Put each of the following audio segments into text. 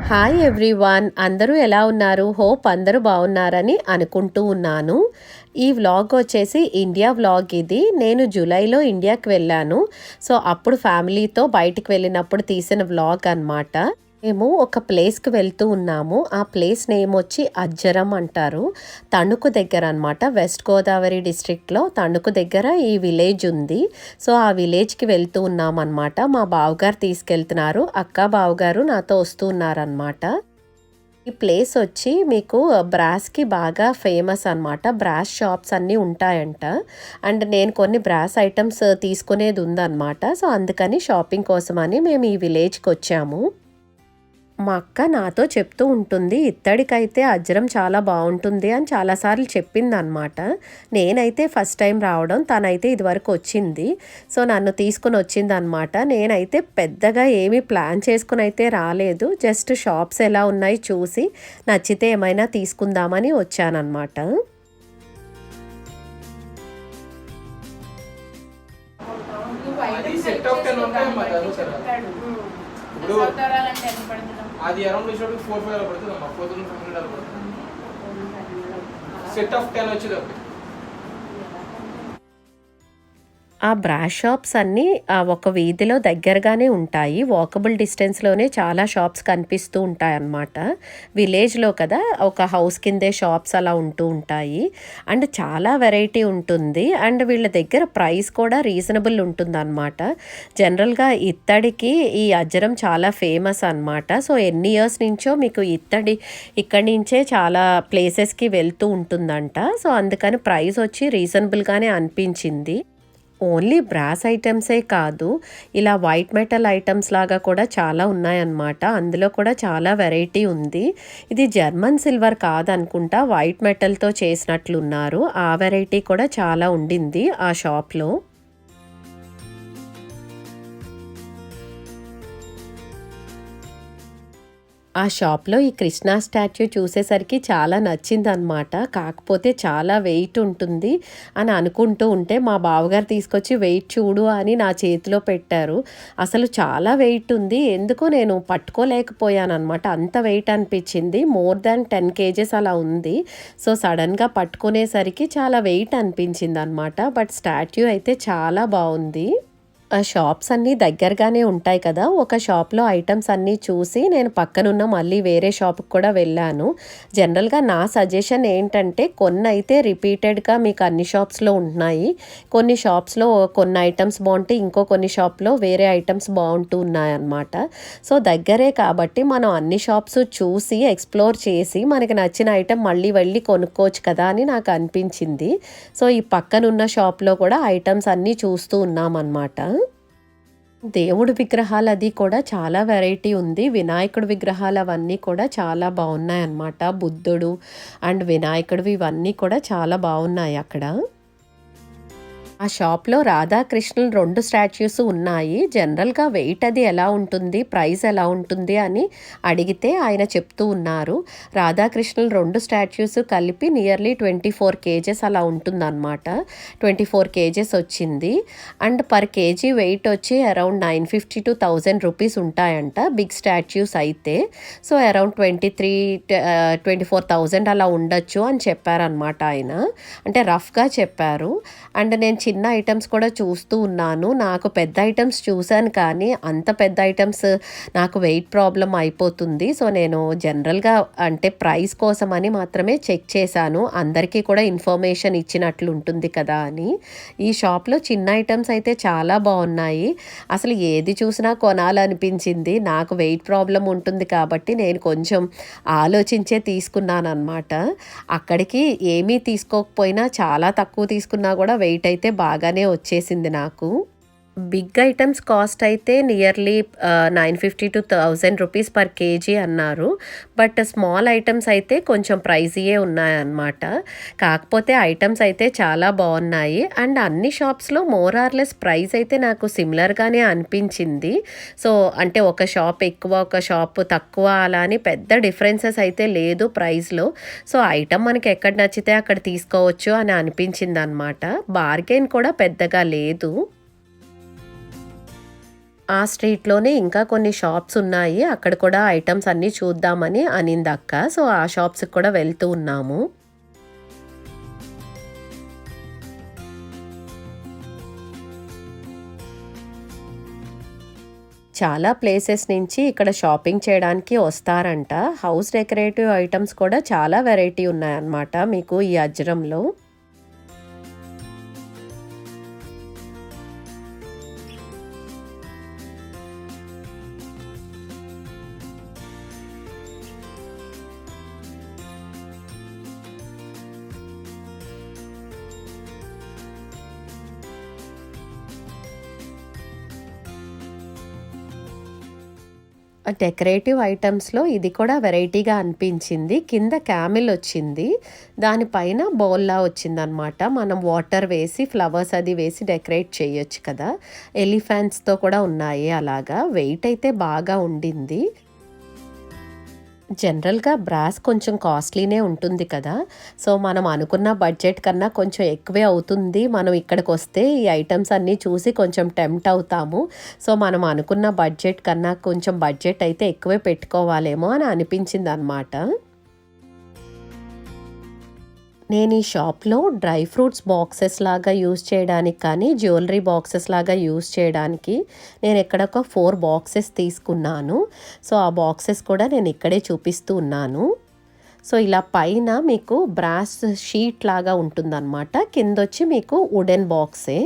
Hi everyone, అందరూ ఎలా ఉన్నారు? హోప్ అందరూ బాగున్నారని అనుకుంటూ ఉన్నాను. ఈ వ్లాగ్ వచ్చేసి ఇండియా వ్లాగ్ ఇది. నేను జూలైలో ఇండియాకి వెళ్ళాను. సో అప్పుడు ఫ్యామిలీతో బయటికి వెళ్ళినప్పుడు తీసిన వ్లాగ్ అన్నమాట. మేము ఒక ప్లేస్కి వెళ్తూ ఉన్నాము. ఆ ప్లేస్ నేమ్ వచ్చి అజ్జరం అంటారు. తణుకు దగ్గర అనమాట. వెస్ట్ గోదావరి డిస్ట్రిక్ట్లో తణుకు దగ్గర ఈ విలేజ్ ఉంది. సో ఆ విలేజ్కి వెళ్తూ ఉన్నాం అనమాట. మా బావగారు తీసుకెళ్తున్నారు. అక్క బావగారు నాతో వస్తూ ఉన్నారనమాట. ఈ ప్లేస్ వచ్చి మీకు బ్రాస్కి బాగా ఫేమస్ అనమాట. బ్రాస్ షాప్స్ అన్నీ ఉంటాయంట. అండ్ నేను కొన్ని బ్రాస్ ఐటమ్స్ తీసుకునేది ఉందన్నమాట. సో అందుకని షాపింగ్ కోసమని మేము ఈ విలేజ్కి వచ్చాము. మా అక్క నాతో చెప్తూ ఉంటుంది, ఇత్తడికైతే అజ్జరం చాలా బాగుంటుంది అని చాలాసార్లు చెప్పిందనమాట. నేనైతే ఫస్ట్ టైం రావడం, తనైతే ఇదివరకు వచ్చింది. సో నన్ను తీసుకుని వచ్చిందనమాట. నేనైతే పెద్దగా ఏమీ ప్లాన్ చేసుకుని అయితే రాలేదు. జస్ట్ షాప్స్ ఎలా ఉన్నాయి చూసి నచ్చితే ఏమైనా తీసుకుందామని వచ్చానమాట. అది అరౌండ్ వచ్చేటప్పుడు 4-5 అలా పడుతుంది అమ్మా. 4500 అలా పడుతుంది. సెట్ ఆఫ్ 10 వచ్చేది. ఆ బ్రాస్ షాప్స్ అన్నీ ఒక వీధిలో దగ్గరగానే ఉంటాయి. వాకబుల్ డిస్టెన్స్లోనే చాలా షాప్స్ కనిపిస్తూ ఉంటాయన్నమాట. విలేజ్లో కదా, ఒక హౌస్ కిందే షాప్స్ అలా ఉంటూ ఉంటాయి. అండ్ చాలా వెరైటీ ఉంటుంది. అండ్ వీళ్ళ దగ్గర ప్రైస్ కూడా రీజనబుల్ ఉంటుందన్నమాట. జనరల్గా ఇత్తడికి ఈ అజ్జరం చాలా ఫేమస్ అనమాట. సో ఎన్ని ఇయర్స్ నుంచో మీకు ఇత్తడి ఇక్కడి నుంచే చాలా ప్లేసెస్కి వెళ్తూ ఉంటుందంట. సో అందుకని ప్రైస్ వచ్చి రీజనబుల్గానే అనిపించింది. ఓన్లీ బ్రాస్ ఐటమ్సే కాదు, ఇలా వైట్ మెటల్ ఐటమ్స్ లాగా కూడా చాలా ఉన్నాయన్నమాట. అందులో కూడా చాలా వెరైటీ ఉంది. ఇది జర్మన్ సిల్వర్ కాదనుకుంటా, వైట్ మెటల్తో చేసినట్లున్నారు. ఆ వెరైటీ కూడా చాలా ఉండింది ఆ షాప్లో. ఆ షాప్లో ఈ కృష్ణా స్టాచ్యూ చూసేసరికి చాలా నచ్చిందనమాట. కాకపోతే చాలా వెయిట్ ఉంటుంది అని అనుకుంటూ ఉంటే మా బావగారు తీసుకొచ్చి వెయిట్ చూడు అని నా చేతిలో పెట్టారు. అసలు చాలా వెయిట్ ఉంది. ఎందుకో నేను పట్టుకోలేకపోయాను అనమాట. అంత వెయిట్ అనిపించింది. మోర్ దాన్ 10 kgs అలా ఉంది. సో సడన్గా పట్టుకునేసరికి చాలా వెయిట్ అనిపించింది అనమాట. బట్ స్టాచ్యూ అయితే చాలా బాగుంది. షాప్స్ అన్నీ దగ్గరగానే ఉంటాయి కదా. ఒక షాప్లో ఐటమ్స్ అన్నీ చూసి నేను పక్కనున్న మళ్ళీ వేరే షాప్కి కూడా వెళ్ళాను. జనరల్గా నా సజెషన్ ఏంటంటే, కొన్ని అయితే రిపీటెడ్గా మీకు అన్ని షాప్స్లో ఉంటున్నాయి. కొన్ని షాప్స్లో కొన్ని ఐటమ్స్ బాగుంటాయి, ఇంకో కొన్ని షాప్లో వేరే ఐటమ్స్ బాగుంటూ ఉన్నాయన్నమాట. సో దగ్గరే కాబట్టి మనం అన్ని షాప్స్ చూసి ఎక్స్ప్లోర్ చేసి మనకి నచ్చిన ఐటమ్ మళ్ళీ వెళ్ళి కొనుక్కోవచ్చు కదా అని నాకు అనిపించింది. సో ఈ పక్కనున్న షాప్లో కూడా ఐటమ్స్ అన్నీ చూస్తూ ఉన్నామన్నమాట. దేవుడి విగ్రహాలు అది కూడా చాలా వెరైటీ ఉంది. వినాయకుడి విగ్రహాలు అవన్నీ కూడా చాలా బాగున్నాయన్నమాట. బుద్ధుడు అండ్ వినాయకుడివి ఇవన్నీ కూడా చాలా బాగున్నాయి అక్కడ. ఆ షాప్లో రాధాకృష్ణులు 2 స్టాచ్యూస్ ఉన్నాయి. జనరల్గా వెయిట్ అది ఎలా ఉంటుంది, ప్రైస్ ఎలా ఉంటుంది అని అడిగితే ఆయన చెప్తూ ఉన్నారు. రాధాకృష్ణులు 2 స్టాచ్యూస్ కలిపి నియర్లీ 24 kgs అలా ఉంటుందన్నమాట. 24 kgs వచ్చింది. అండ్ పర్ కేజీ వెయిట్ వచ్చి అరౌండ్ 950 to 1000 రూపీస్ ఉంటాయంట బిగ్ స్టాచ్యూస్ అయితే. సో అరౌండ్ 24,000 అలా ఉండొచ్చు అని చెప్పారనమాట ఆయన. అంటే రఫ్గా చెప్పారు. అండ్ నేను చిన్న ఐటమ్స్ కూడా చూస్తూ ఉన్నాను. నాకు పెద్ద ఐటమ్స్ చూశాను కానీ అంత పెద్ద ఐటమ్స్ నాకు వెయిట్ ప్రాబ్లం అయిపోతుంది. సో నేను జనరల్గా అంటే ప్రైస్ కోసమని మాత్రమే చెక్ చేశాను. అందరికీ కూడా ఇన్ఫర్మేషన్ ఇచ్చినట్లు ఉంటుంది కదా అని. ఈ షాప్లో చిన్న ఐటమ్స్ అయితే చాలా బాగున్నాయి. అసలు ఏది చూసినా కొనాలనిపించింది. నాకు వెయిట్ ప్రాబ్లం ఉంటుంది కాబట్టి నేను కొంచెం ఆలోచించే తీసుకున్నాను అనమాట. అక్కడికి ఏమీ తీసుకోకపోయినా చాలా తక్కువ తీసుకున్నా కూడా వెయిట్ అయితే బాగానే వచ్చేసింది నాకు. బిగ్ ఐటమ్స్ కాస్ట్ అయితే nearly 950 to 1000 rupees per KG అన్నారు. బట్ స్మాల్ ఐటమ్స్ అయితే కొంచెం ప్రైజీయే ఉన్నాయన్నమాట. కాకపోతే ఐటమ్స్ అయితే చాలా బాగున్నాయి. అండ్ అన్ని షాప్స్లో మోర్ ఆర్ లెస్ ప్రైస్ అయితే నాకు సిమిలర్గానే అనిపించింది. సో అంటే ఒక షాప్ ఎక్కువ ఒక షాప్ తక్కువ అలా అని పెద్ద డిఫరెన్సెస్ అయితే లేదు ప్రైస్లో. సో ఐటమ్ మనకి ఎక్కడ నచ్చితే అక్కడ తీసుకోవచ్చు అని అనిపించింది అనమాట. బార్గెన్ కూడా పెద్దగా లేదు. ఆ స్ట్రీట్‌లోనే ఇంకా కొన్ని షాప్స్ ఉన్నాయి. అక్కడ కూడా ఐటెమ్స్ అన్నీ చూద్దామని అనిందక్క. సో, ఆ షాప్స్‌కి కూడా వెళ్తూ ఉన్నాము. చాలా ప్లేసెస్ నుంచి ఇక్కడ షాపింగ్ చేయడానికి వస్తారంట. హౌస్ డెకరేటివ్ ఐటెమ్స్ కూడా చాలా వెరైటీ ఉన్నాయన్నమాట మీకు ఈ అజ్రంలో. డెకరేటివ్ ఐటమ్స్‌లో ఇది కూడా వెరైటీగా అనిపించింది. కింద క్యామెల్ వచ్చింది. దానిపైన బౌల్‌లా వచ్చిందనమాట. మనం వాటర్ వేసి, ఫ్లవర్స్ అది వేసి డెకరేట్ చేయొచ్చు కదా! ఎలిఫెంట్స్‌తో కూడా ఉన్నాయి అలాగా. వెయిట్ అయితే బాగా ఉండింది. జనరల్‌గా బ్రాస్ కొంచెం కాస్ట్‌లీనే ఉంటుంది కదా! సో, మనం అనుకున్న బడ్జెట్ కన్నా కొంచెం ఎక్కువే అవుతుంది. మనం ఇక్కడికొస్తే ఈ ఐటెమ్స్ అన్నీ చూసి కొంచెం టెంప్ట్ అవుతాము. సో, మనం అనుకున్న బడ్జెట్ కన్నా కొంచెం బడ్జెట్ అయితే ఎక్కువే పెట్టుకోవాలేమో అని అనిపించిందనమాట. నేను ఈ షాప్‌లో డ్రై ఫ్రూట్స్ బాక్సెస్ లాగా యూజ్ చేయడానికి కానీ, జ్యువెలరీ బాక్సెస్ లాగా యూజ్ చేయడానికి నేను ఇక్కడ ఒక 4 బాక్సెస్ తీసుకున్నాను. సో, ఆ బాక్సెస్ కూడా నేను ఇక్కడే చూపిస్తూ ఉన్నాను. సో, ఇలా పైన మీకు బ్రాస్ షీట్ లాగా ఉంటుందన్నమాట. కిందొచ్చి మీకు వుడెన్ బాక్సే.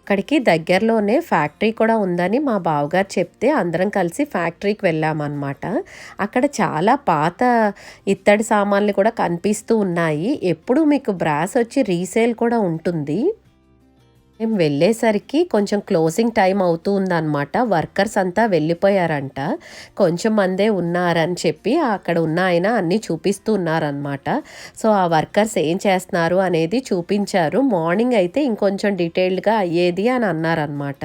అక్కడికి దగ్గరలోనే ఫ్యాక్టరీ కూడా ఉందని మా బావగారు చెప్తే అందరం కలిసి ఫ్యాక్టరీకి వెళ్ళామన్నమాట. అక్కడ చాలా పాత ఇత్తడి సామాన్లు కూడా కనిపిస్తూ ఉన్నాయి. ఎప్పుడు మీకు బ్రాస్ వచ్చి రీసేల్ కూడా ఉంటుంది. మేము వెళ్ళేసరికి కొంచెం క్లోజింగ్ టైం అవుతూ ఉందన్నమాట. వర్కర్స్ అంతా వెళ్ళిపోయారంట. కొంచెం మందే ఉన్నారని చెప్పి అక్కడ ఉన్న ఆయన అన్నీ చూపిస్తూ ఉన్నారనమాట. సో, ఆ వర్కర్స్ ఏం చేస్తున్నారు అనేది చూపించారు. మార్నింగ్ అయితే ఇంకొంచెం డీటెయిల్డ్‌గా అయ్యేది అని అన్నారనమాట.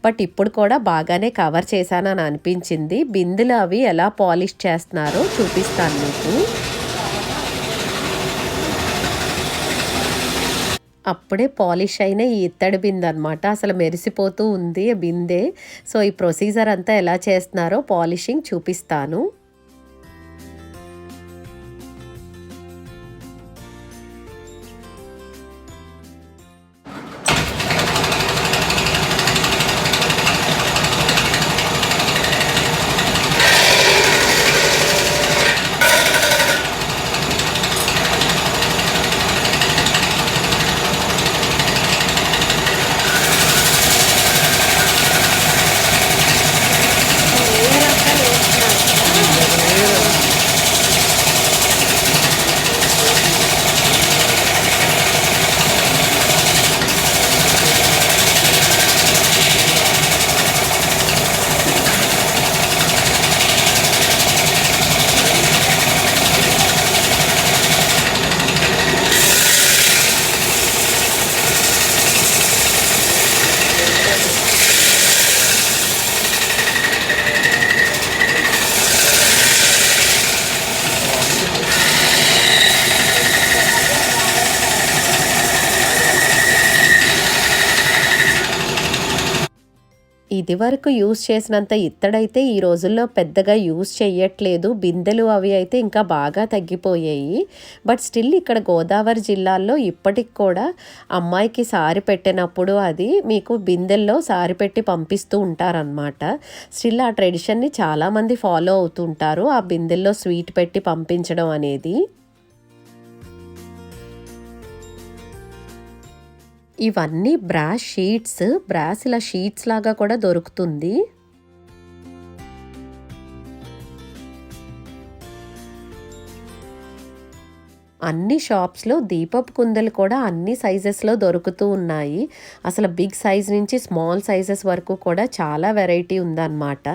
బట్ ఇప్పుడు కూడా బాగానే కవర్ చేశానని అనిపించింది. బిందెలు అవి ఎలా పాలిష్ చేస్తున్నారో చూపిస్తాను మీకు. అప్పుడే పాలిష్ అయిన ఈ ఇత్తడి బిందెనమాట. అసలు మెరిసిపోతూ ఉంది బిందె. సో, ఈ ప్రొసీజర్ అంతా ఎలా చేస్తున్నారో పాలిషింగ్ చూపిస్తాను. ఇదివరకు యూజ్ చేసినంత ఇత్తడైతే ఈ రోజుల్లో పెద్దగా యూజ్ చెయ్యట్లేదు. బిందెలు అవి అయితే ఇంకా బాగా తగ్గిపోయాయి. బట్ స్టిల్ ఇక్కడ గోదావరి జిల్లాల్లో ఇప్పటికి కూడా అమ్మాయికి సారీ పెట్టినప్పుడు అది మీకు బిందెల్లో సారీ పెట్టి పంపిస్తూ ఉంటారనమాట. స్టిల్ ఆ ట్రెడిషన్‌ని చాలామంది ఫాలో అవుతుంటారు. ఆ బిందెల్లో స్వీట్ పెట్టి పంపించడం అనేది. ఇవన్నీ బ్రాస్ షీట్స్. బ్రాస్ ఇలా షీట్స్ లాగా కూడా దొరుకుతుంది. అన్ని షాప్స్‌లో దీపపు కుందలు కూడా అన్ని సైజెస్‌లో దొరుకుతూ ఉన్నాయి. అసలు బిగ్ సైజ్ నుంచి స్మాల్ సైజెస్ వరకు కూడా చాలా వెరైటీ ఉందన్నమాట.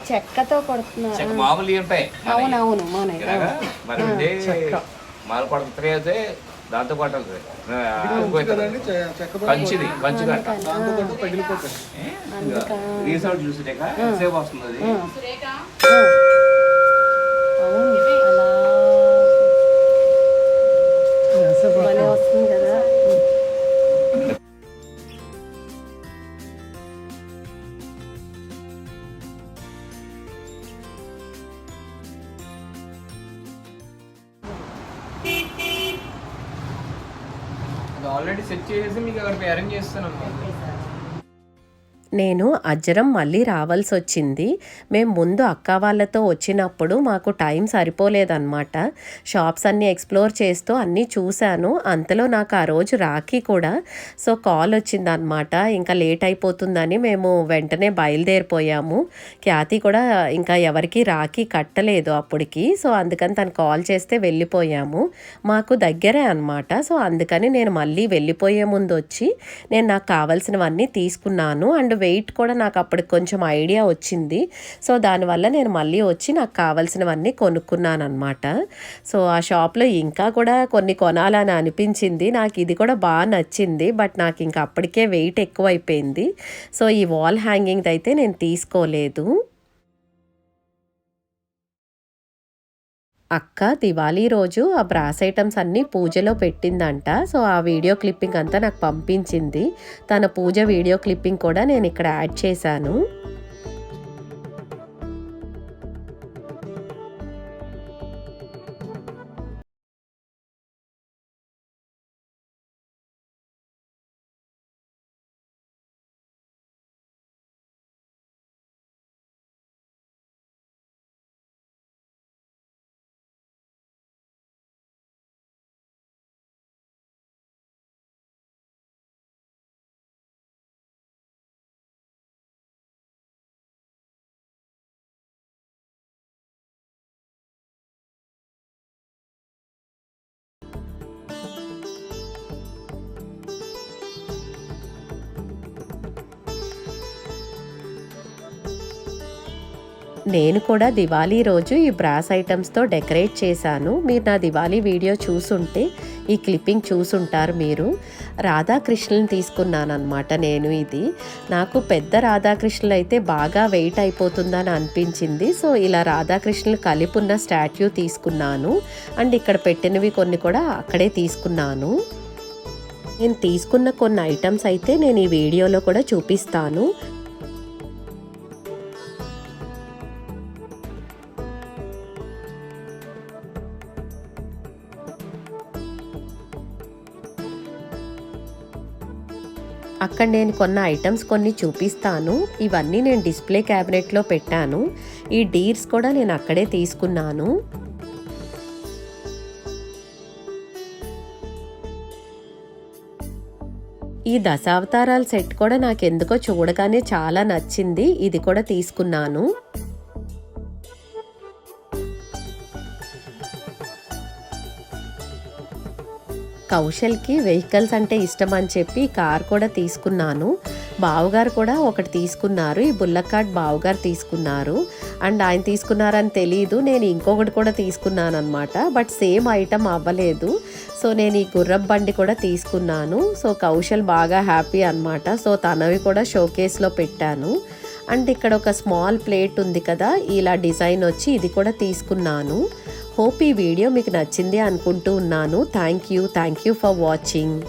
చెక్కతో కొడుతున్నారు. మామూలు ఉంటాయి అవునవును మరి మాల కొడుతుంది అయితే దాంతో పాటు కంచిది కంచి గంట రీసౌండ్ చూసినాక సేవ్ వస్తుంది అది. వస్తుంది కదా. ఆల్రెడీ సెట్ చేసి మీకు అక్కడ అరేంజ్ చేస్తాను. నేను అజ్జరం మళ్ళీ రావాల్సి వచ్చింది. మేము ముందు అక్క వాళ్ళతో వచ్చినప్పుడు మాకు టైం సరిపోలేదన్నమాట. షాప్స్ అన్నీ ఎక్స్ప్లోర్ చేస్తూ అన్నీ చూశాను. అంతలో నాకు ఆ రోజు రాఖీ కూడా. సో కాల్ వచ్చిందనమాట. ఇంకా లేట్ అయిపోతుందని మేము వెంటనే బయలుదేరిపోయాము. ఖ్యాతి కూడా ఇంకా ఎవరికి రాఖీ కట్టలేదు అప్పటికి. సో అందుకని తను కాల్ చేస్తే వెళ్ళిపోయాము. మాకు దగ్గరే అనమాట. సో అందుకని నేను మళ్ళీ వెళ్ళిపోయే ముందు వచ్చి నేను నాకు కావాల్సినవన్నీ తీసుకున్నాను. అండ్ వెయిట్ కూడా నాకు అప్పటికి కొంచెం ఐడియా వచ్చింది. సో దానివల్ల నేను మళ్ళీ వచ్చి నాకు కావాల్సినవన్నీ కొనుక్కున్నాను అనమాట. సో ఆ షాప్లో ఇంకా కూడా కొన్ని కొనాలని అనిపించింది. నాకు ఇది కూడా బాగా నచ్చింది. బట్ నాకు ఇంకా అప్పటికే వెయిట్ ఎక్కువైపోయింది. సో ఈ వాల్ హ్యాంగింగ్ అయితే నేను తీసుకోలేదు. అక్క దివాళీ రోజు ఆ బ్రాస్ ఐటమ్స్ అన్నీ పూజలో పెట్టిందంట. సో ఆ వీడియో క్లిప్పింగ్ అంతా నాకు పంపించింది. తన పూజ వీడియో క్లిప్పింగ్ కూడా నేను ఇక్కడ యాడ్ చేశాను. నేను కూడా దివాళీ రోజు ఈ బ్రాస్ ఐటమ్స్తో డెకరేట్ చేశాను. మీరు నా దివాళీ వీడియో చూసుంటే ఈ క్లిప్పింగ్ చూసుంటారు మీరు. రాధాకృష్ణుని తీసుకున్నాను అనమాట నేను. ఇది నాకు పెద్ద రాధాకృష్ణులు అయితే బాగా వెయిట్ అయిపోతుందని అనిపించింది. సో ఇలా రాధాకృష్ణులు కలిపి ఉన్న స్టాట్యూ తీసుకున్నాను. అండ్ ఇక్కడ పెట్టినవి కొన్ని కూడా అక్కడే తీసుకున్నాను. నేను తీసుకున్న కొన్ని ఐటమ్స్ అయితే నేను ఈ వీడియోలో కూడా చూపిస్తాను. అక్కడ నేను కొన్న ఐటమ్స్ కొన్ని చూపిస్తాను. ఇవన్నీ నేను డిస్ప్లే క్యాబినెట్లో పెట్టాను. ఈ డీర్స్ కూడా నేను అక్కడే తీసుకున్నాను. ఈ దశావతారాల సెట్ కూడా నాకు ఎందుకో చూడగానే చాలా నచ్చింది. ఇది కూడా తీసుకున్నాను. కౌశల్కి వెహికల్స్ అంటే ఇష్టం అని చెప్పి కార్ కూడా తీసుకున్నాను. బావగారు కూడా ఒకటి తీసుకున్నారు. ఈ బుల్లక్ కార్ట్ బావగారు తీసుకున్నారు. అండ్ ఆయన తీసుకున్నారని తెలీదు. నేను ఇంకొకటి కూడా తీసుకున్నాను అనమాట. బట్ సేమ్ ఐటమ్ అవ్వలేదు. సో నేను ఈ గుర్రపు బండి కూడా తీసుకున్నాను. సో కౌశల్ బాగా హ్యాపీ అనమాట. సో తనవి కూడా షోకేస్లో పెట్టాను. అండ్ ఇక్కడ ఒక స్మాల్ ప్లేట్ ఉంది కదా, ఇలా డిజైన్ వచ్చి ఇది కూడా తీసుకున్నాను. హోప్ ఈ వీడియో మీకు నచ్చింది అనుకుంటూ ఉన్నాను. Thank you for watching.